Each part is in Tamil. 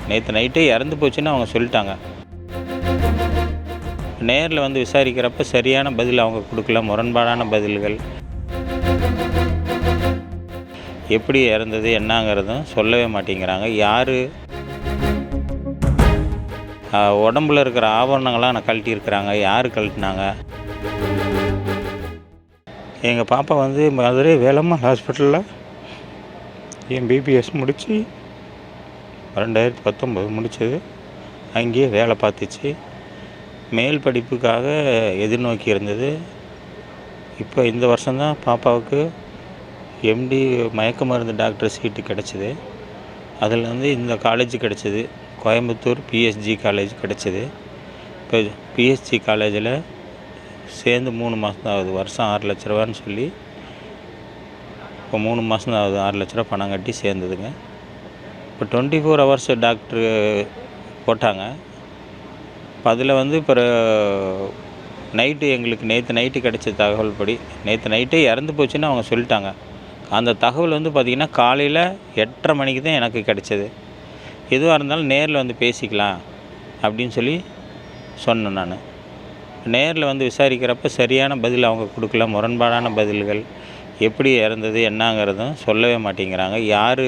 நேற்று நைட்டே இறந்து போச்சுன்னு அவங்க சொல்லிட்டாங்க. நேரில் வந்து விசாரிக்கிறப்ப சரியான பதில் அவங்க கொடுக்கல, முரண்பாடான பதில்கள். எப்படி இறந்தது என்னங்கிறதும் சொல்லவே மாட்டேங்கிறாங்க. யார் உடம்புல இருக்கிற ஆபரணங்களாம் நான் கழட்டியிருக்கிறாங்க, யார் கழட்டினாங்க? எங்கள் பாப்பா வந்து மதுரை வேலம்மாள் ஹாஸ்பிட்டலில் எம்பிபிஎஸ் முடித்து 2019 முடித்தது. அங்கேயே வேலை பார்த்துச்சு. மேல் படிப்புக்காக எதிர்நோக்கி இருந்தது. இப்போ இந்த வருஷம்தான் பாப்பாவுக்கு எம்டி மயக்க மருந்து டாக்டர் சீட்டு கிடச்சிது. அதில் வந்து இந்த காலேஜ் கிடச்சிது, கோயம்புத்தூர் பிஎஸ்ஜி காலேஜ் கிடச்சிது. இப்போ பிஎஸ்ஜி காலேஜில் சேர்ந்து 3 மாதம் தான் ஆகுது. வருஷம் 6 லட்ச ரூபான்னு சொல்லி இப்போ 3 மாதம் தான் ஆகுது. 6 லட்ச ரூபா பணம் கட்டி சேர்ந்ததுங்க. இப்போ 24 ஹவர்ஸ் டாக்டரு போட்டாங்க. இப்போ அதில் வந்து இப்போ நைட்டு எங்களுக்கு நேற்று நைட்டு கிடைச்ச தகவல் படி நேற்று நைட்டே இறந்து போச்சுன்னு அவங்க சொல்லிட்டாங்க. அந்த தகவல் வந்து பார்த்திங்கன்னா காலையில் 8:30 மணிக்கு தான் எனக்கு கிடைச்சது. எதுவாக இருந்தாலும் நேரில் வந்து பேசிக்கலாம் அப்படின்னு சொல்லி சொன்னேன் நான். நேரில் வந்து விசாரிக்கிறப்ப சரியான பதில் அவங்க கொடுக்கல, முரண்பாடான பதில்கள். எப்படி இறந்தது என்னங்கிறதும் சொல்லவே மாட்டேங்கிறாங்க. யார்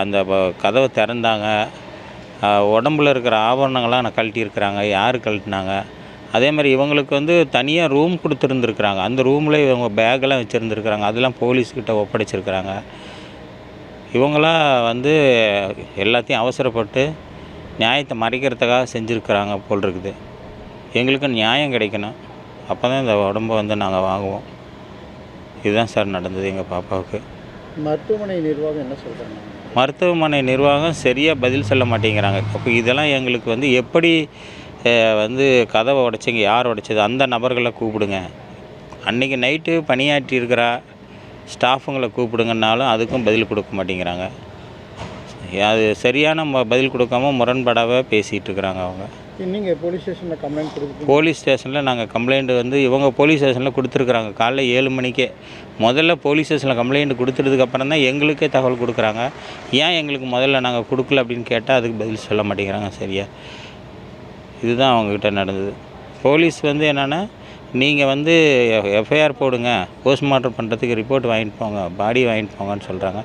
அந்த கதவை திறந்தாங்க, உடம்புல இருக்கிற ஆபரணங்களாம் நான் கழட்டியிருக்கிறாங்க, யார் கழட்டினாங்க? அதே மாதிரி இவங்களுக்கு வந்து தனியாக ரூம் கொடுத்துருந்துருக்குறாங்க. அந்த ரூமில் இவங்க பேக்கெல்லாம் வச்சுருந்துருக்குறாங்க. அதெல்லாம் போலீஸ்கிட்ட ஒப்படைச்சிருக்கிறாங்க. இவங்களாம் வந்து எல்லாத்தையும் அவசரப்பட்டு நியாயத்தை மறைக்கிறதுக்காக செஞ்சுருக்கிறாங்க போல் இருக்குது. எங்களுக்கு நியாயம் கிடைக்கணும். அப்போ தான் இந்த உடம்பை வந்து நாங்கள் வாங்குவோம். இதுதான் சார் நடந்தது எங்கள் பாப்பாவுக்கு. மருத்துவமனை நிர்வாகம் என்ன சொல்கிறாங்க? மருத்துவமனை நிர்வாகம் சரியாக பதில் சொல்ல மாட்டேங்கிறாங்க. அப்போ இதெல்லாம் எங்களுக்கு வந்து எப்படி வந்து கதவை உடைச்சிங்க, யார் உடைச்சது, அந்த நபர்களை கூப்பிடுங்க. அன்றைக்கி நைட்டு பணியாற்றி இருக்கிற ஸ்டாஃபுங்களை கூப்பிடுங்கன்னாலும் அதுக்கும் பதில் கொடுக்க மாட்டேங்கிறாங்க. அது சரியான பதில் கொடுக்காம முரண்படாவே பேசிகிட்டு இருக்கிறாங்க அவங்க. நீங்கள் போலீஸ் ஸ்டேஷனில் கம்ப்ளைண்ட் கொடுத்து? போலீஸ் ஸ்டேஷனில் நாங்கள் கம்ப்ளைண்ட் வந்து இவங்க போலீஸ் ஸ்டேஷனில் கொடுத்துருக்குறாங்க. காலைல 7 மணிக்கே முதல்ல போலீஸ் ஸ்டேஷனில் கம்ப்ளைண்ட் கொடுத்ததுக்கப்புறம் தான் எங்களுக்கே தகவல் கொடுக்குறாங்க. ஏன் எங்களுக்கு முதல்ல நாங்கள் கொடுக்கல அப்படின்னு கேட்டால் அதுக்கு பதில் சொல்ல மாட்டேங்கிறாங்க சரியா. இதுதான் அவங்கக்கிட்ட நடந்தது. போலீஸ் வந்து என்னென்னா, நீங்கள் வந்து எஃப்ஐஆர் போடுங்க, போஸ்ட்மார்ட்டம் பண்ணுறதுக்கு ரிப்போர்ட் வாங்கிட்டு போங்க, பாடி வாங்கிட்டு போங்கன்னு சொல்கிறாங்க.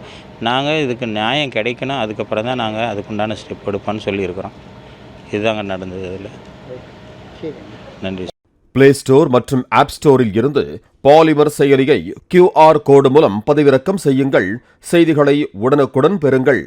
நாங்கள் இதுக்கு நியாயம் கிடைக்கணும், அதுக்கப்புறம் தான் நாங்கள் அதுக்குண்டான ஸ்டெப் எடுப்போம்னு சொல்லியிருக்கிறோம். இதுதாங்க நடந்தது. இதில் நன்றி. பிளே ஸ்டோர் மற்றும் ஆப் ஸ்டோரில் இருந்து பாலிமர் செயலியை QR கோடு மூலம் பதிவிறக்கம் செய்யுங்கள். செய்திகளை உடனுக்குடன் பெறுங்கள்.